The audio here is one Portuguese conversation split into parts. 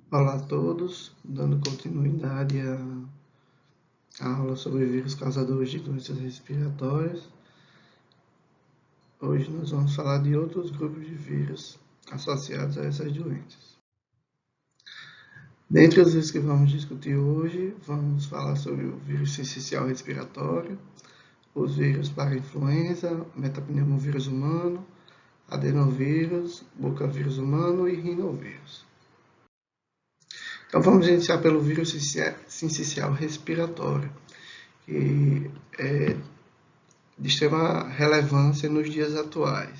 Olá a todos, dando continuidade à aula sobre vírus causadores de doenças respiratórias. Hoje nós vamos falar de outros grupos de vírus associados a essas doenças. Dentre os vírus que vamos discutir hoje, vamos falar sobre o vírus sincicial respiratório, os vírus para influenza, metapneumovírus humano, adenovírus, bocavírus humano e rinovírus. Então vamos iniciar pelo vírus sincicial respiratório, que é de extrema relevância nos dias atuais.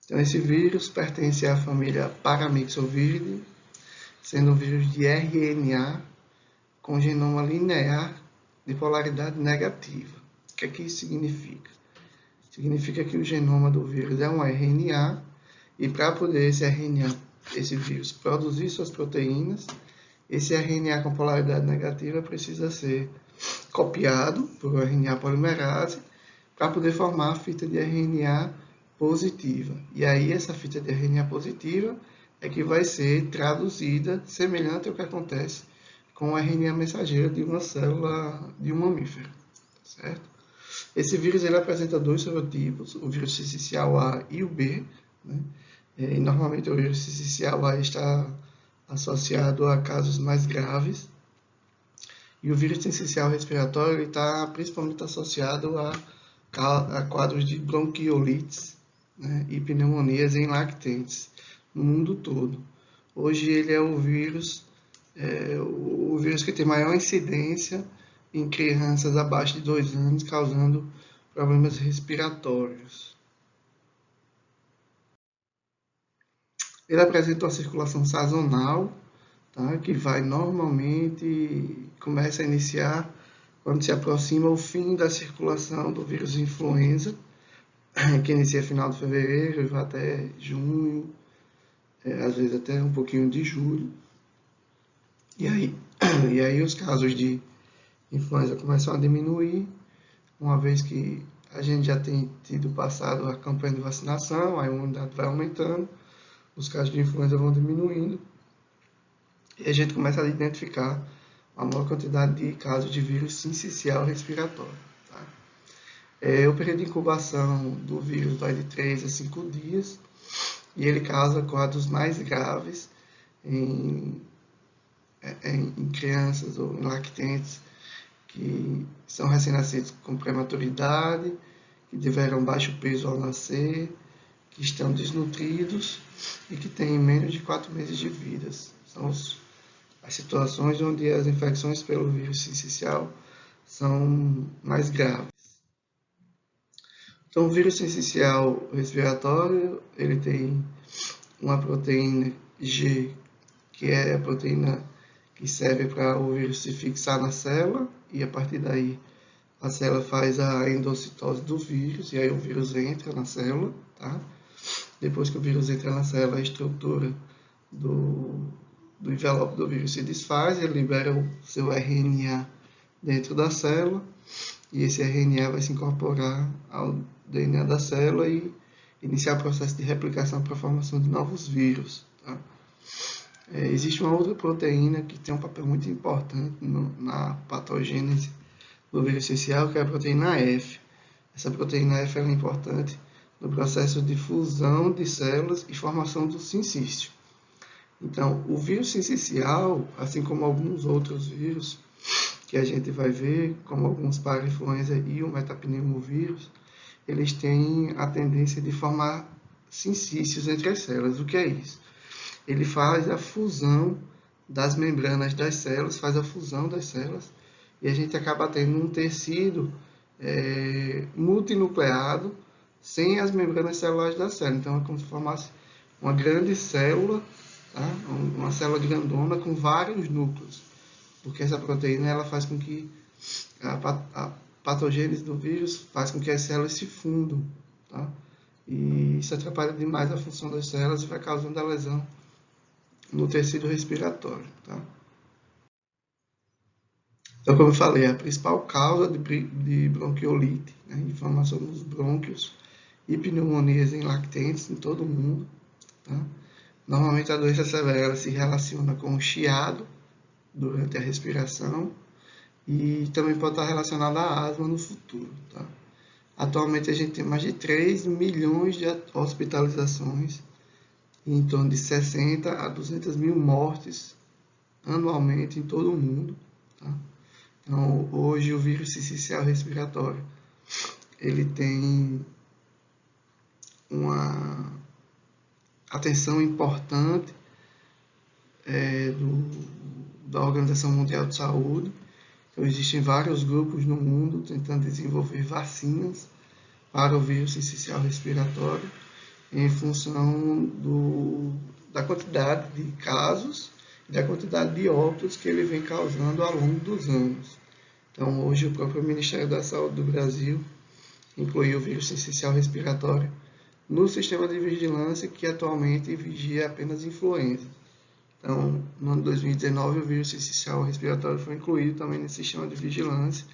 Então esse vírus pertence à família Paramyxoviridae, sendo um vírus de RNA com genoma linear de polaridade negativa. O que é que isso significa? Significa que o genoma do vírus é um RNA e para poder esse vírus produzir suas proteínas, esse RNA com polaridade negativa precisa ser copiado por RNA polimerase para poder formar a fita de RNA positiva. E aí essa fita de RNA positiva é que vai ser traduzida semelhante ao que acontece com o RNA mensageiro de uma célula de um mamífero, certo? Esse vírus ele apresenta dois serotipos, o vírus sincicial A e o B, né? E normalmente o vírus sincicial A está associado a casos mais graves, e o vírus sincicial respiratório está principalmente associado a quadros de bronquiolites, né, e pneumonias em lactentes no mundo todo. Hoje ele é o vírus que tem maior incidência em crianças abaixo de 2 anos, causando problemas respiratórios. Ele apresenta uma circulação sazonal, tá, que vai normalmente, começa a iniciar quando se aproxima o fim da circulação do vírus influenza, que inicia final de fevereiro e vai até junho, às vezes até um pouquinho de julho. E aí os casos de influenza começam a diminuir, uma vez que a gente já tem tido passado a campanha de vacinação, a imunidade vai aumentando, os casos de influenza vão diminuindo, e a gente começa a identificar a maior quantidade de casos de vírus sincicial respiratório. Tá? O período de incubação do vírus vai de 3 a 5 dias e ele causa quadros mais graves em crianças ou em lactentes que são recém-nascidos com prematuridade, que tiveram baixo peso ao nascer, que estão desnutridos e que têm menos de 4 meses de vida. São as situações onde as infecções pelo vírus sincicial são mais graves. Então, o vírus sincicial respiratório, ele tem uma proteína G, que é a proteína que serve para o vírus se fixar na célula, e a partir daí a célula faz a endocitose do vírus, e aí o vírus entra na célula, tá? Depois que o vírus entra na célula, a estrutura do envelope do vírus se desfaz, ele libera o seu RNA dentro da célula, e esse RNA vai se incorporar ao DNA da célula e iniciar o processo de replicação para a formação de novos vírus. Tá? Existe uma outra proteína que tem um papel muito importante na patogênese do vírus sincicial, que é a proteína F. Essa proteína F é importante no processo de fusão de células e formação do sincício. Então, o vírus sincicial, assim como alguns outros vírus que a gente vai ver, como alguns parainfluenza e o metapneumovírus, eles têm a tendência de formar sincícios entre as células. O que é isso? Ele faz a fusão das membranas das células, faz a fusão das células, e a gente acaba tendo um tecido multinucleado sem as membranas celulares da célula. Então, é como se formasse uma grande célula, tá? Uma célula grandona com vários núcleos, porque essa proteína ela faz com que a patogênese do vírus faz com que as células se fundam, tá? E isso atrapalha demais a função das células e vai causando a lesão no tecido respiratório, tá? Então, como eu falei, a principal causa de bronquiolite, né, inflamação nos brônquios e pneumonias em lactentes em todo o mundo, tá? Normalmente a doença severa se relaciona com o chiado durante a respiração e também pode estar relacionada à asma no futuro. Tá? Atualmente a gente tem mais de 3 milhões de hospitalizações e em torno de 60 a 200 mil mortes anualmente em todo o mundo. Tá? Então, hoje o vírus sincicial respiratório ele tem uma atenção importante da Organização Mundial de Saúde. Então, existem vários grupos no mundo tentando desenvolver vacinas para o vírus sincicial respiratório em função da quantidade de casos e da quantidade de óbitos que ele vem causando ao longo dos anos. Então, hoje, o próprio Ministério da Saúde do Brasil incluiu o vírus sincicial respiratório no sistema de vigilância que atualmente vigia apenas influenza. Então, no ano de 2019, o vírus sincicial respiratório foi incluído também nesse sistema de vigilância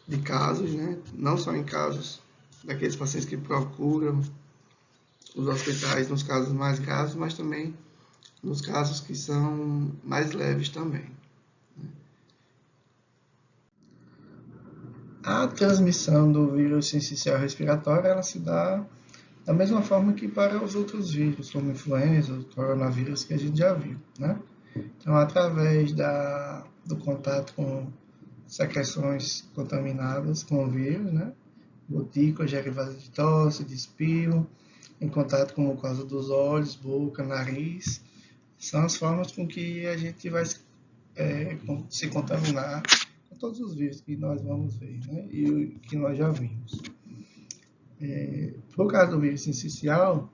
de casos, né? Não só em casos daqueles pacientes que procuram os hospitais nos casos mais graves, mas também nos casos que são mais leves também. A transmissão do vírus sincicial respiratório ela se dá da mesma forma que para os outros vírus, como influenza, o coronavírus que a gente já viu, né? Então, através do contato com secreções contaminadas com o vírus, né? Gotículas derivadas de tosse, de espirro, em contato com a mucosa dos olhos, boca, nariz, são as formas com que a gente vai se contaminar com todos os vírus que nós vamos ver, né? E que nós já vimos. Por causa do vírus sincicial,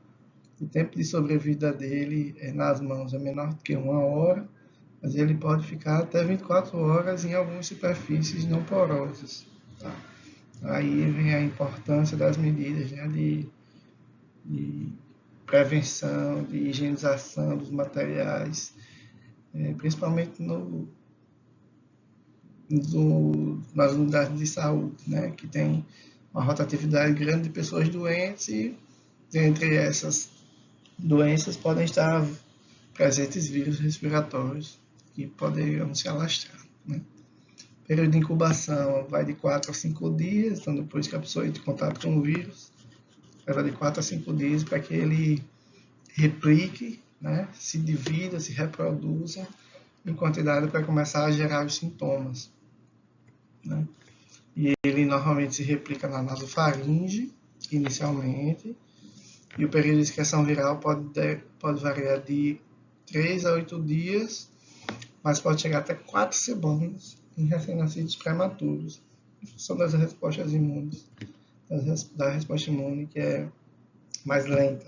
o tempo de sobrevida dele nas mãos é menor do que 1 hora, mas ele pode ficar até 24 horas em algumas superfícies não porosas. Tá? Aí vem a importância das medidas, né, de prevenção, de higienização dos materiais, principalmente nas unidades de saúde, né, que tem uma rotatividade grande de pessoas doentes e entre essas doenças podem estar presentes vírus respiratórios que poderiam se alastrar. Né? O período de incubação vai de 4 a 5 dias, então depois que a pessoa entra em contato com o vírus, leva de 4 a 5 dias para que ele replique, né, se divida, se reproduza em quantidade para começar a gerar os sintomas. Né? E ele normalmente se replica na nasofaringe, inicialmente, e o período de excreção viral pode variar de 3 a 8 dias, mas pode chegar até 4 semanas em recém-nascidos prematuros, em função das respostas imunes, da resposta imune que é mais lenta.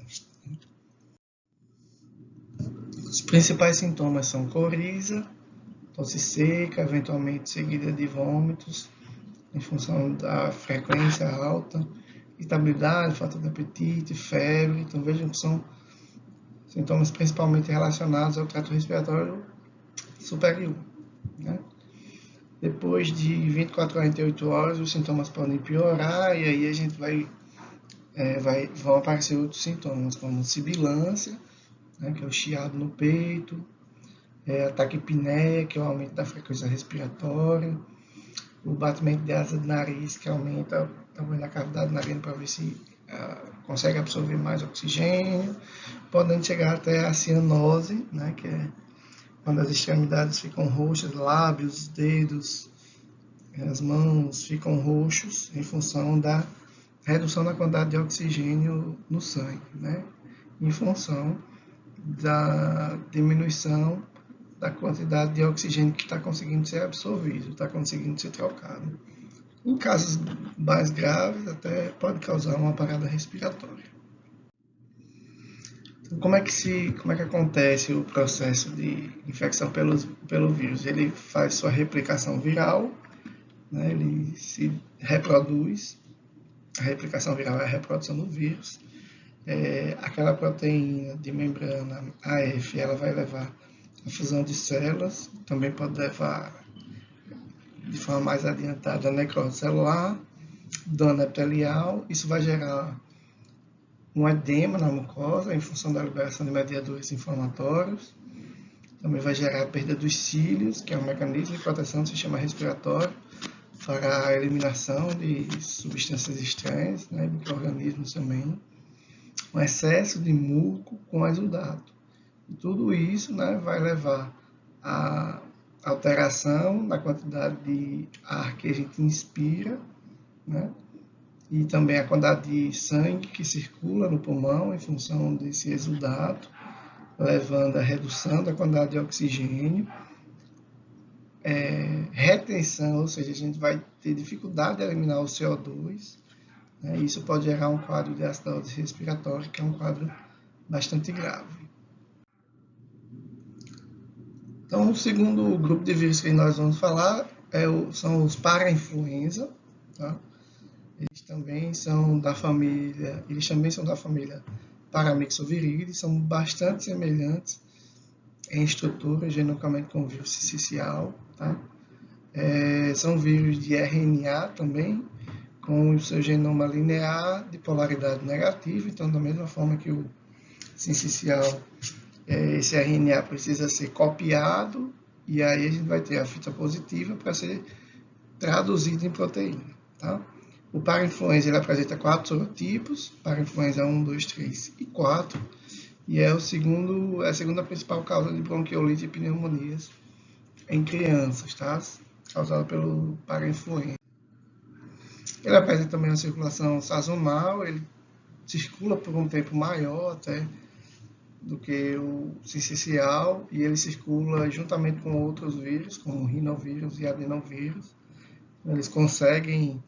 Os principais sintomas são coriza, tosse seca, eventualmente seguida de vômitos, em função da frequência alta, irritabilidade, falta de apetite, febre. Então vejam que são sintomas principalmente relacionados ao trato respiratório superior. Né? Depois de 24 a 48 horas, os sintomas podem piorar e aí a gente vão aparecer outros sintomas, como sibilância, né, que é o chiado no peito, a taquipneia, que é o aumento da frequência respiratória, o batimento de asa de nariz, que aumenta o tamanho da cavidade narina para ver se consegue absorver mais oxigênio, podendo chegar até a cianose, né, que é quando as extremidades ficam roxas, lábios, dedos, as mãos ficam roxos em função da redução da quantidade de oxigênio no sangue, né, em função da diminuição da quantidade de oxigênio que está conseguindo ser absorvido, está conseguindo ser trocado. Em casos mais graves, até pode causar uma parada respiratória. Então, como é que acontece o processo de infecção pelo vírus? Ele faz sua replicação viral, né? Ele se reproduz. A replicação viral é a reprodução do vírus. Aquela proteína de membrana AF, ela vai levar a fusão de células, também pode levar de forma mais adiantada a necrose celular, dano epitelial. Isso vai gerar um edema na mucosa em função da liberação de mediadores inflamatórios. Também vai gerar a perda dos cílios, que é um mecanismo de proteção do sistema respiratório para a eliminação de substâncias estranhas, né, micro-organismos também. Um excesso de muco com exudato. E tudo isso, né, vai levar a alteração na quantidade de ar que a gente inspira, né? E também a quantidade de sangue que circula no pulmão em função desse exudato, levando à redução da quantidade de oxigênio, retenção, ou seja, a gente vai ter dificuldade de eliminar o CO2, né? Isso pode gerar um quadro de acidose respiratória, que é um quadro bastante grave. Então, o segundo grupo de vírus que nós vamos falar são os para-influenza, tá? Eles também são da família Paramyxoviridae, são bastante semelhantes em estrutura, genomicamente com o vírus sincicial, tá? São vírus de RNA também, com o seu genoma linear de polaridade negativa, então da mesma forma que o sincicial, esse RNA precisa ser copiado, e aí a gente vai ter a fita positiva para ser traduzido em proteína, tá? O para-influenza ele apresenta 4 sorotipos, para-influenza 1, 2, 3 e 4, e é a segunda principal causa de bronquiolite e pneumonias em crianças, tá? Causada pelo para-influenza. Ele apresenta também uma circulação sazonal, ele circula por um tempo maior até do que o sincicial, e ele circula juntamente com outros vírus, como o rinovírus e adenovírus. Eles conseguem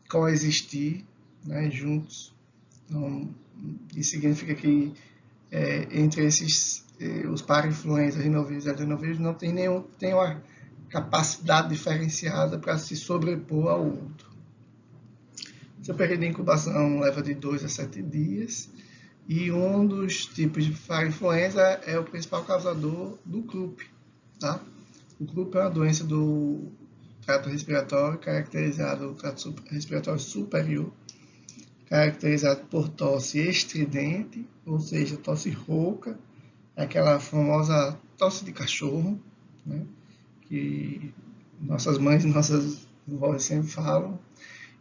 coexistir, né, juntos. Então, isso significa que entre os para-influenza, rinovírus e adenovírus, não tem uma capacidade diferenciada para se sobrepor ao outro. Seu período de incubação leva de 2 a 7 dias, e um dos tipos de para-influenza é o principal causador do croup, tá? O croup é uma doença do trato respiratório, trato respiratório superior, caracterizado por tosse estridente, ou seja, tosse rouca, aquela famosa tosse de cachorro, né, que nossas mães e nossas vós sempre falam,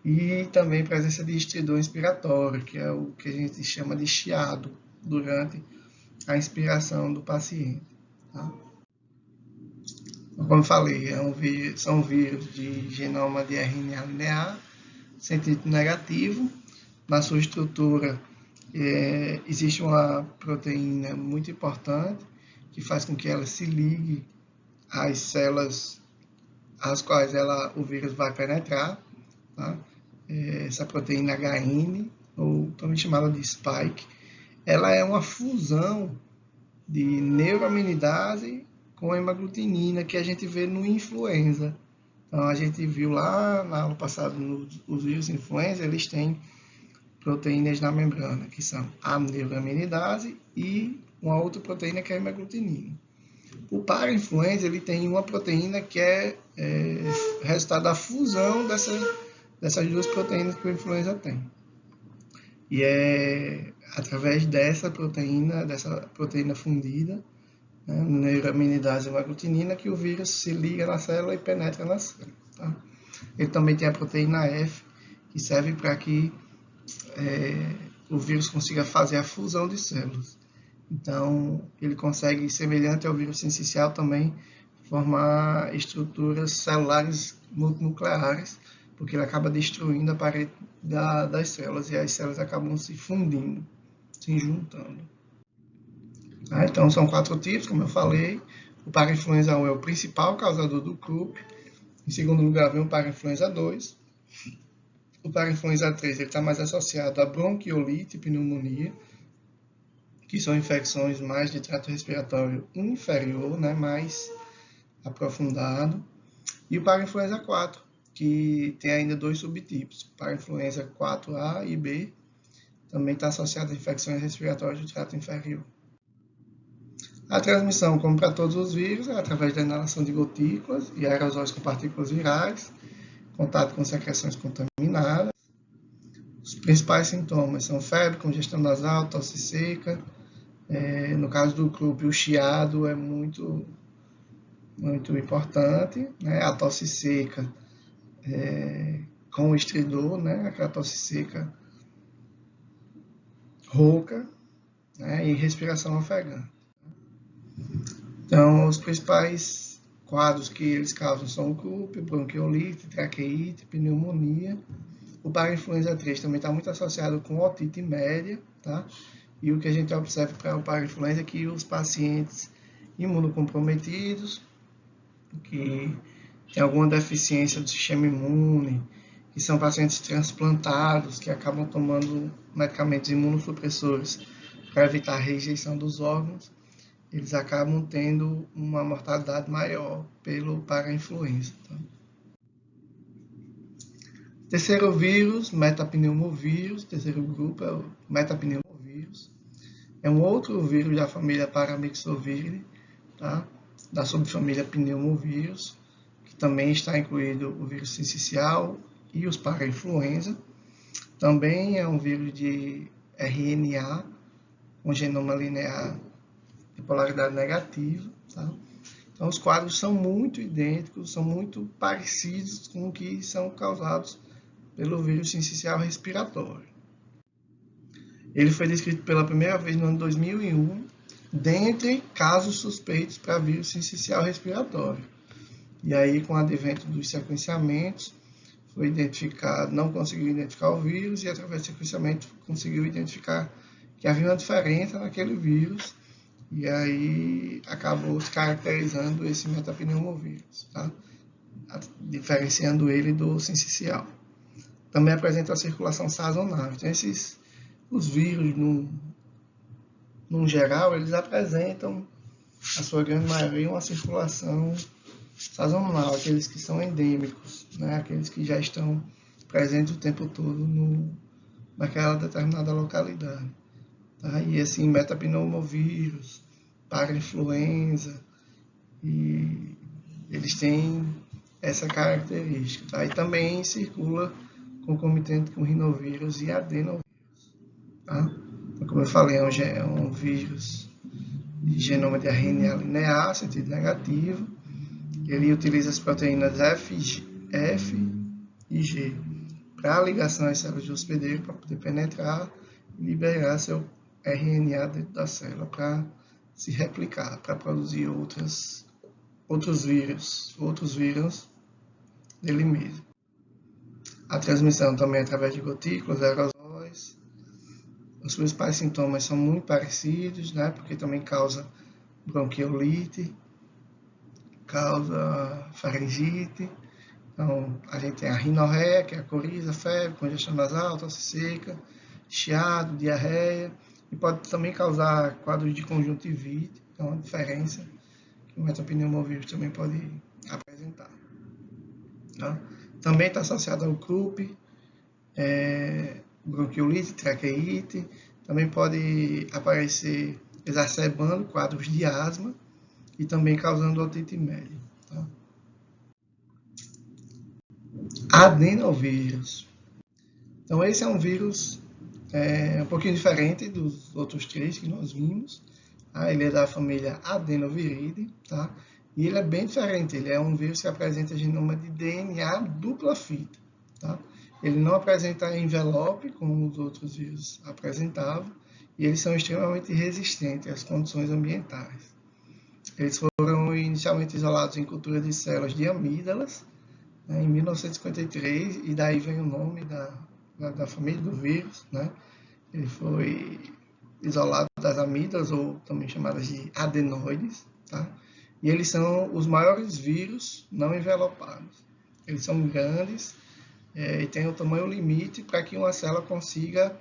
e também presença de estridor inspiratório, que é o que a gente chama de chiado durante a inspiração do paciente, tá? Como eu falei, são vírus de genoma de RNA linear, centrífugo negativo. Na sua estrutura, existe uma proteína muito importante que faz com que ela se ligue às células às quais o vírus vai penetrar, tá? Essa proteína HN, ou também chamada de spike, ela é uma fusão de neuraminidase com hemaglutinina que a gente vê no influenza. Então, a gente viu lá na aula passada, os vírus influenza, eles têm proteínas na membrana, que são a neuraminidase e uma outra proteína que é a hemaglutinina. O para-influenza, ele tem uma proteína que é resultado da fusão dessas duas proteínas que o influenza tem. E é através dessa proteína fundida, né, neuraminidase e hemaglutinina, que o vírus se liga na célula e penetra na célula, tá? Ele também tem a proteína F, que serve para que o vírus consiga fazer a fusão de células. Então, ele consegue, semelhante ao vírus sincicial, também formar estruturas celulares multinucleares, porque ele acaba destruindo a parede das células, e as células acabam se fundindo, se juntando. Então, são 4 tipos, como eu falei. O para-influenza 1 é o principal causador do croup. Em segundo lugar, vem o para-influenza 2. O para-influenza 3 está mais associado a bronquiolite e pneumonia, que são infecções mais de trato respiratório inferior, né, mais aprofundado. E o para-influenza 4, que tem ainda 2 subtipos. O para-influenza 4A e B também está associado a infecções respiratórias do trato inferior. A transmissão, como para todos os vírus, é através da inalação de gotículas e aerosóis com partículas virais, contato com secreções contaminadas. Os principais sintomas são febre, congestão nasal, tosse seca. No caso do grupo, o chiado é muito importante, né? A tosse seca com o estridor, né? Aquela tosse seca rouca, né? E respiração ofegante. Então, os principais quadros que eles causam são o croup, bronquiolite, traqueite, pneumonia. O parainfluenza 3 também está muito associado com otite média, tá? E o que a gente observa para o parainfluenza é que os pacientes imunocomprometidos, que têm alguma deficiência do sistema imune, que são pacientes transplantados, que acabam tomando medicamentos imunossupressores para evitar a rejeição dos órgãos, eles acabam tendo uma mortalidade maior pelo parainfluenza. Tá? Terceiro vírus, metapneumovírus, terceiro grupo é o metapneumovírus. É um outro vírus da família Paramyxoviridae, tá? Da subfamília pneumovírus, que também está incluído o vírus sincicial e os parainfluenza. Também é um vírus de RNA, com genoma linear de polaridade negativa. Tá? Então, os quadros são muito idênticos, são muito parecidos com o que são causados pelo vírus sincicial respiratório. Ele foi descrito pela primeira vez no ano 2001, dentre casos suspeitos para vírus sincicial respiratório. E aí, com o advento dos sequenciamentos, foi identificado, não conseguiu identificar o vírus e, através do sequenciamento, conseguiu identificar que havia uma diferença naquele vírus e aí acabou se caracterizando esse metapneumovírus, tá? Diferenciando ele do sincicial. Também apresenta a circulação sazonal. Então, os vírus, num geral, eles apresentam, a sua grande maioria, uma circulação sazonal, aqueles que são endêmicos, né? Aqueles que já estão presentes o tempo todo naquela determinada localidade. Tá? E assim, metapneumovírus, parainfluenza, e eles têm essa característica. Tá? E também circula concomitante com rinovírus e adenovírus. Tá? Então, como eu falei, é um vírus de genoma de RNA linear, sentido negativo. Ele utiliza as proteínas F e G para ligação às células de hospedeiro, para poder penetrar e liberar seu RNA dentro da célula para se replicar, para produzir outros vírus dele mesmo. A transmissão também é através de gotículas, aerosóis. Os principais sintomas são muito parecidos, né? Porque também causa bronquiolite, causa faringite. Então, a gente tem a rinorreia, que é a coriza, febre, congestão nasal, tosse seca, chiado, diarreia, e pode também causar quadros de conjuntivite, então uma diferença que o metapneumovírus também pode apresentar. Tá? Também está associado ao croup, bronquiolite, traqueite, também pode aparecer exacerbando quadros de asma e também causando otite média. Tá? Adenovírus. Então, esse é um vírus um pouquinho diferente dos outros três que nós vimos. Tá? Ele é da família Adenoviridae, tá? E ele é bem diferente. Ele é um vírus que apresenta genoma de DNA dupla fita. Tá? Ele não apresenta envelope, como os outros vírus apresentavam, e eles são extremamente resistentes às condições ambientais. Eles foram inicialmente isolados em cultura de células de amígdalas, né, em 1953, e daí vem o nome da família do vírus. Né? Ele foi isolado das amígdalas, ou também chamadas de adenoides, tá? E eles são os maiores vírus não envelopados. Eles são grandes e têm o tamanho limite para que uma célula consiga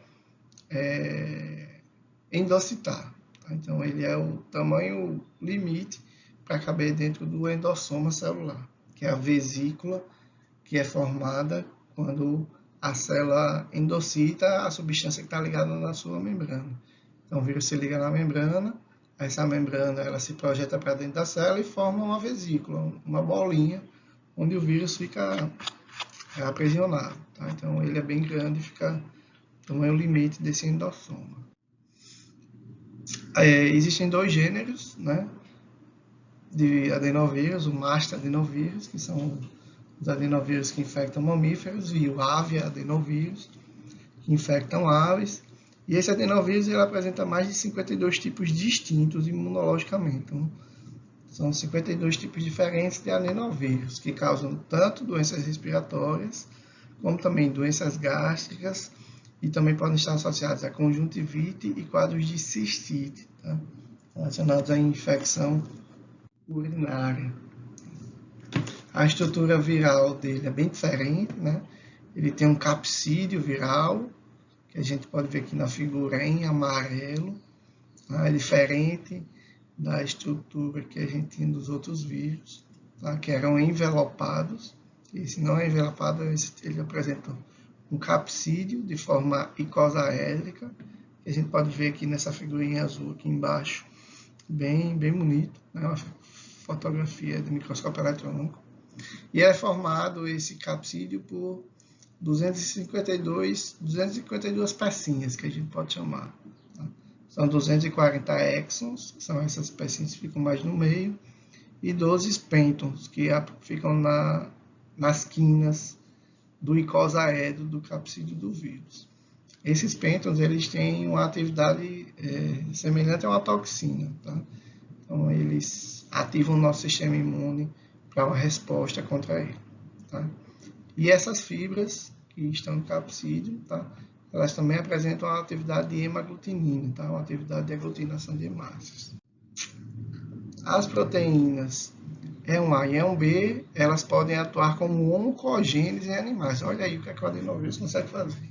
endocitar. Tá? Então, ele é o tamanho limite para caber dentro do endossoma celular, que é a vesícula que é formada quando a célula endocita a substância que está ligada na sua membrana. Então, o vírus se liga na membrana, essa membrana ela se projeta para dentro da célula e forma uma vesícula, uma bolinha, onde o vírus fica aprisionado. Tá? Então, ele é bem grande e fica Então, é o limite desse endossoma. Existem 2 gêneros, né, de adenovírus, o Master adenovírus, que são os adenovírus que infectam mamíferos, e o Avia adenovírus, que infectam aves. E esse adenovírus ele apresenta mais de 52 tipos distintos imunologicamente. Então, são 52 tipos diferentes de adenovírus, que causam tanto doenças respiratórias, como também doenças gástricas, e também podem estar associados a conjuntivite e quadros de cistite, tá? Relacionados à infecção urinária. A estrutura viral dele é bem diferente, né? Ele tem um capsídeo viral, que a gente pode ver aqui na figura em amarelo, tá? É diferente da estrutura que a gente tinha dos outros vírus, tá? Que eram envelopados. Esse não é envelopado, ele apresenta um capsídeo de forma icosaédrica, que a gente pode ver aqui nessa figurinha azul aqui embaixo, bem bonito, né? Uma fotografia de microscópio eletrônico. E é formado esse capsídeo por 252 pecinhas, que a gente pode chamar. Tá? São 240 exons, que são essas pecinhas que ficam mais no meio, e 12 pentons, que ficam nas quinas do icosaedro do capsídeo do vírus. Esses pentons eles têm uma atividade semelhante a uma toxina. Tá? Então, eles ativam o nosso sistema imune para uma resposta contra ele. Tá? E essas fibras que estão no capsídeo, tá? Elas também apresentam uma atividade de hemaglutinina, tá? Uma atividade de aglutinação de hemácias. As proteínas E1A e E1B, elas podem atuar como oncogenes em animais. Olha aí o que o adenovírus consegue fazer.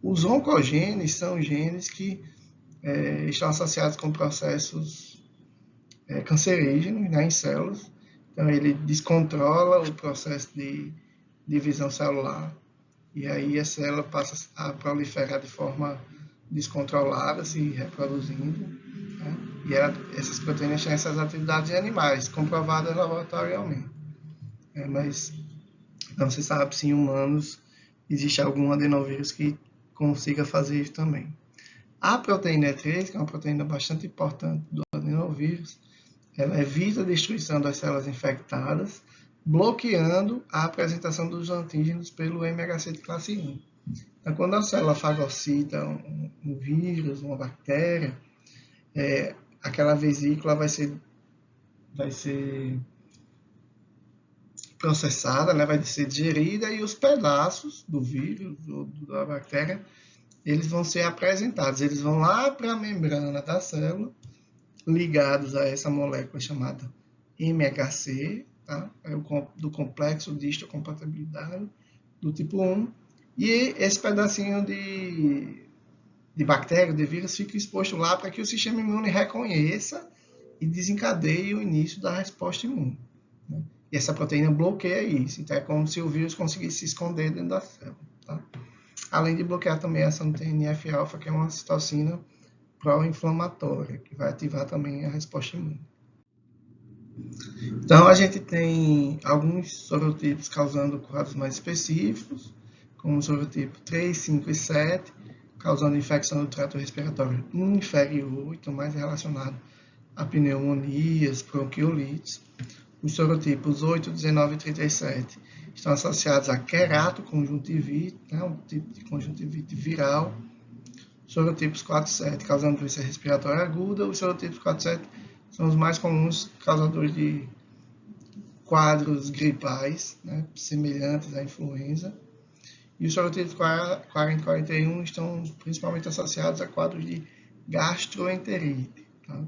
Os oncogenes são genes que estão associados com processos cancerígenos, né, em células. Então, ele descontrola o processo de divisão celular e aí a célula passa a proliferar de forma descontrolada, se reproduzindo, né? E essas proteínas têm essas atividades em animais, comprovadas laboratorialmente. Mas não se sabe se em humanos existe algum adenovírus que consiga fazer isso também. A proteína E3, que é uma proteína bastante importante do adenovírus, ela evita a destruição das células infectadas, bloqueando a apresentação dos antígenos pelo MHC de classe 1. Então, quando a célula fagocita um vírus, uma bactéria, aquela vesícula vai ser processada, né, vai ser digerida, e os pedaços do vírus ou da bactéria, eles vão ser apresentados. Eles vão lá para a membrana da célula, ligados a essa molécula chamada MHC, tá? Do complexo de histocompatibilidade do tipo 1, e esse pedacinho de bactéria, de vírus, fica exposto lá para que o sistema imune reconheça e desencadeie o início da resposta imune. Né? E essa proteína bloqueia isso, então é como se o vírus conseguisse se esconder dentro da célula. Tá? Além de bloquear também a ação do TNF-alfa, que é uma citocina pró-inflamatória, que vai ativar também a resposta imune. Então, a gente tem alguns sorotipos causando quadros mais específicos, como o sorotipo 3, 5 e 7, causando infecção do trato respiratório inferior, então mais relacionado a pneumonias, bronquiolites. Os sorotipos 8, 19 e 37 estão associados a queratoconjuntivite, né, um tipo de conjuntivite viral. Sorotipos 4 e 7 causando doença respiratória aguda. Os sorotipos 4 e 7 são os mais comuns causadores de quadros gripais, né, semelhantes à influenza. E os sorotipos 40 e 41 estão principalmente associados a quadros de gastroenterite. Tá?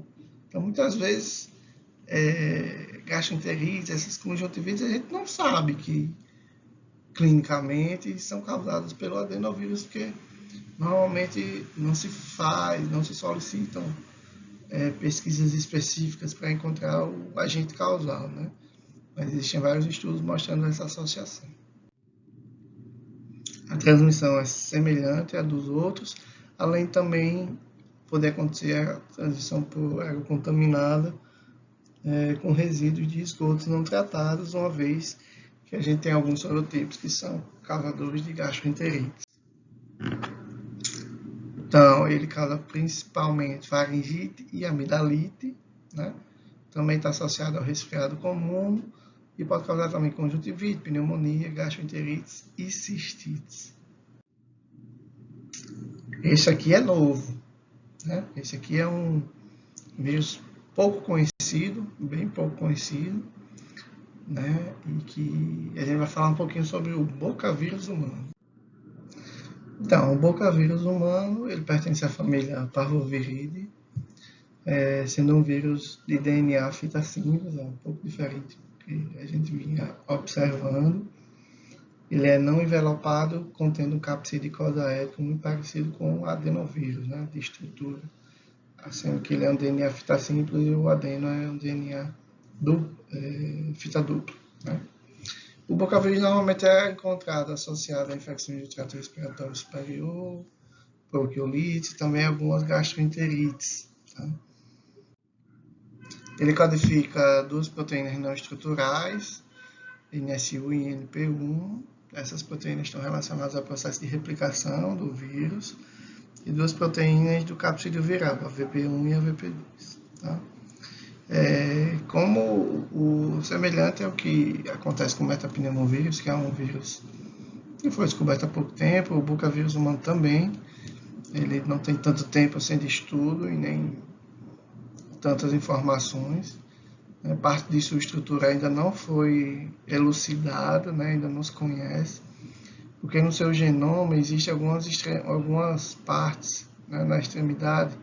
Então, muitas vezes, gastroenterite, essas conjuntivites, a gente não sabe que clinicamente são causadas pelo adenovírus, porque normalmente não se solicitam pesquisas específicas para encontrar o agente causal, né? Mas existem vários estudos mostrando essa associação. A transmissão é semelhante à dos outros, além de também poder acontecer a transmissão por água contaminada com resíduos de esgotos não tratados, uma vez que a gente tem alguns sorotipos que são causadores de gastroenterites. Então, ele causa principalmente faringite e amidalite, né? Também está associado ao resfriado comum e pode causar também conjuntivite, pneumonia, gastroenterites e cistites. Esse aqui é novo, né? Esse aqui é um vírus pouco conhecido, bem pouco conhecido, né? E que a gente vai falar um pouquinho sobre o bocavírus humano. Então, o bocavírus humano, ele pertence à família Parvoviridae, sendo um vírus de DNA fita simples, um pouco diferente do que a gente vinha observando. Ele é não envelopado, contendo um capsídeo icosaédrico muito parecido com o adenovírus, né, de estrutura, sendo que ele é um DNA fita simples e o adeno é um DNA fita dupla, né. O bocavírus normalmente é encontrado associado a infecções do trato respiratório superior, bronquiolite, também algumas gastroenterites. Tá? Ele codifica duas proteínas não estruturais, NSU e NP1. Essas proteínas estão relacionadas ao processo de replicação do vírus e duas proteínas do capsídeo viral, a VP1 e a VP2. Tá? Como o semelhante ao que acontece com o metapneumovírus, que é um vírus que foi descoberto há pouco tempo, o bocavírus humano também, ele não tem tanto tempo assim de estudo e nem tantas informações. Parte de sua estrutura ainda não foi elucidada, né? Ainda não se conhece, porque no seu genoma existem algumas partes, né, na extremidade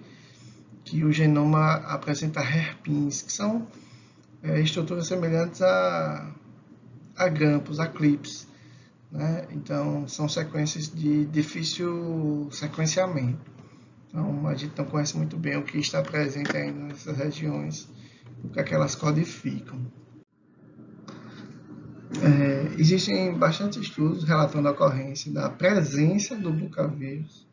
que o genoma apresenta hairpins, que são estruturas semelhantes a grampos, a clips, né? Então, são sequências de difícil sequenciamento. Então, a gente não conhece muito bem o que está presente ainda nessas regiões, o que é que elas codificam. Existem bastante estudos relatando a ocorrência da presença do bocavírus,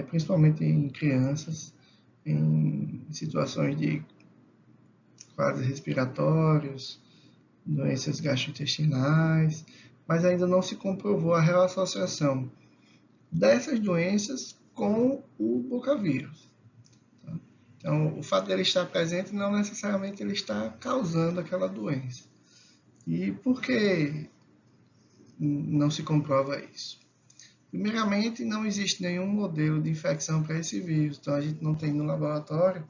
principalmente em crianças, em situações de quadros respiratórios, doenças gastrointestinais, mas ainda não se comprovou a real associação dessas doenças com o bocavírus. Então, o fato dele estar presente não necessariamente ele está causando aquela doença. E por que não se comprova isso? Primeiramente, não existe nenhum modelo de infecção para esse vírus. Então, a gente não tem no laboratório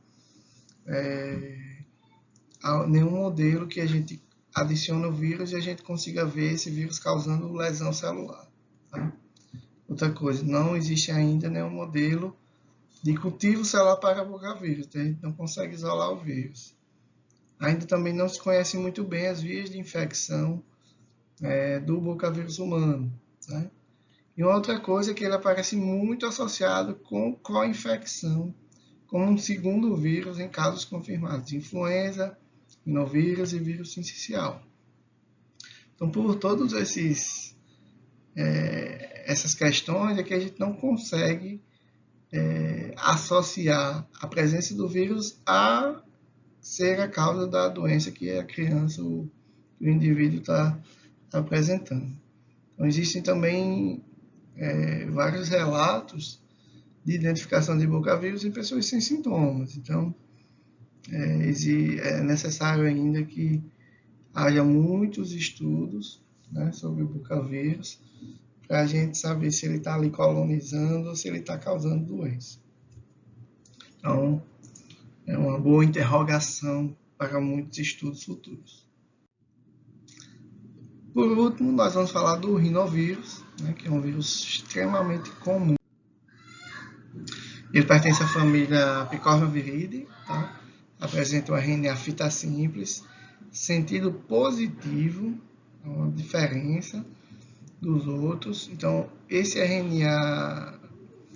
nenhum modelo que a gente adicione o vírus e a gente consiga ver esse vírus causando lesão celular. Tá? Outra coisa, não existe ainda nenhum modelo de cultivo celular para bocavírus, então a gente não consegue isolar o vírus. Ainda também não se conhece muito bem as vias de infecção do bocavírus humano. Né? E uma outra coisa é que ele aparece muito associado com co-infecção, como um segundo vírus em casos confirmados de influenza, rinovírus e vírus sincicial. Então, por todos essas questões é que a gente não consegue associar a presença do vírus a ser a causa da doença que a criança ou o indivíduo está apresentando. Então, existem também vários relatos de identificação de bocavírus em pessoas sem sintomas. Então, é necessário ainda que haja muitos estudos, né, sobre o bocavírus para a gente saber se ele está ali colonizando ou se ele está causando doença. Então, é uma boa interrogação para muitos estudos futuros. Por último, nós vamos falar do rinovírus, né, que é um vírus extremamente comum. Ele pertence à família Picornaviridae, tá? Apresenta um RNA fita simples, sentido positivo, uma diferença dos outros. Então, esse RNA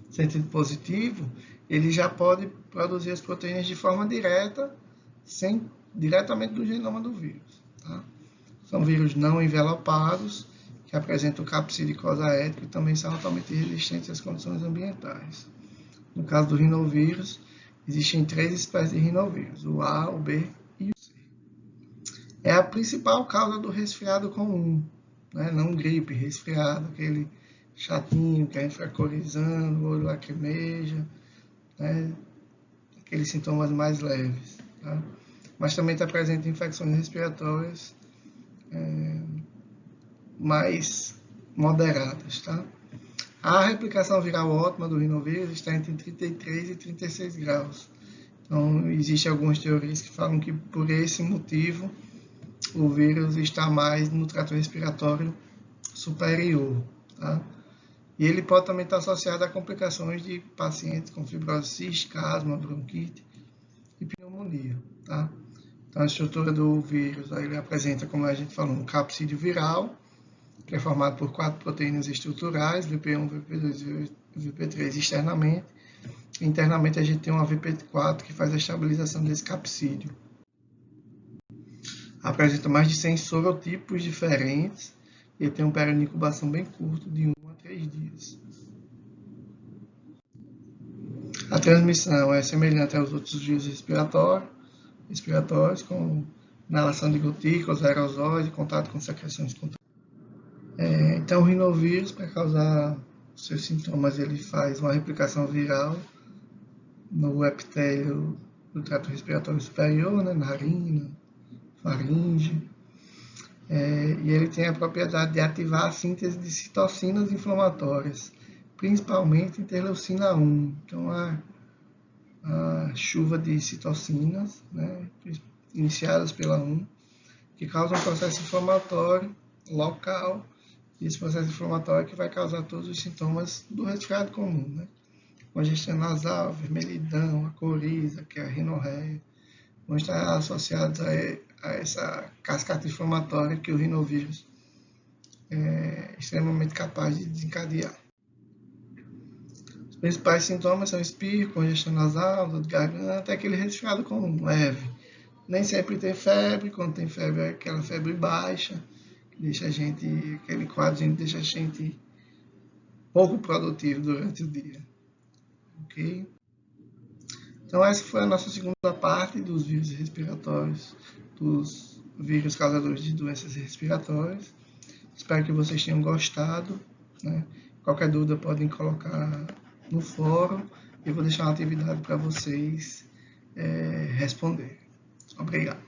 sentido positivo, ele já pode produzir as proteínas de forma direta, diretamente do genoma do vírus. Tá? São vírus não envelopados, que apresentam capsídeo icosaédrico e também são altamente resistentes às condições ambientais. No caso do rinovírus, existem 3 espécies de rinovírus, o A, o B e o C. É a principal causa do resfriado comum, né? Não gripe, resfriado, aquele chatinho, que a gente fica corizando, o olho lacrimeja, né? Aqueles sintomas mais leves, tá? Mas também está presente infecções respiratórias mais moderadas, tá? A replicação viral ótima do rinovírus está entre 33 e 36 graus. Então, existem algumas teorias que falam que por esse motivo o vírus está mais no trato respiratório superior, tá? E ele pode também estar associado a complicações de pacientes com fibrose cística, asma, bronquite e pneumonia, tá? Então, a estrutura do vírus, aí ele apresenta, como a gente falou, um capsídeo viral, que é formado por 4 proteínas estruturais, VP1, VP2 e VP3 externamente. Internamente a gente tem uma VP4 que faz a estabilização desse capsídeo. Apresenta mais de 100 sorotipos diferentes e tem um período de incubação bem curto, de 1 a 3 dias. A transmissão é semelhante aos outros vírus respiratórios, com inalação de gotículas, aerosóis e contato com secreções contaminadas. Então, o rinovírus, para causar seus sintomas, ele faz uma replicação viral no epitélio do trato respiratório superior, né, narina, faringe, e ele tem a propriedade de ativar a síntese de citocinas inflamatórias, principalmente interleucina 1. Então, a chuva de citocinas, né, iniciadas pela 1, que causam um processo inflamatório local, e esse processo inflamatório que vai causar todos os sintomas do resfriado comum, né? Congestão nasal, vermelhidão, a coriza, que é a rinorreia, vão estar associados a essa cascata inflamatória que o rinovírus é extremamente capaz de desencadear. Os principais sintomas são espirro, congestão nasal, dor de garganta, aquele resfriado comum, leve. Nem sempre tem febre, quando tem febre é aquela febre baixa, que deixa a gente, aquele quadro deixa a gente pouco produtivo durante o dia. Ok? Então essa foi a nossa segunda parte dos vírus respiratórios, dos vírus causadores de doenças respiratórias. Espero que vocês tenham gostado, né? Qualquer dúvida podem colocar no fórum e eu vou deixar uma atividade para vocês responderem. Obrigado.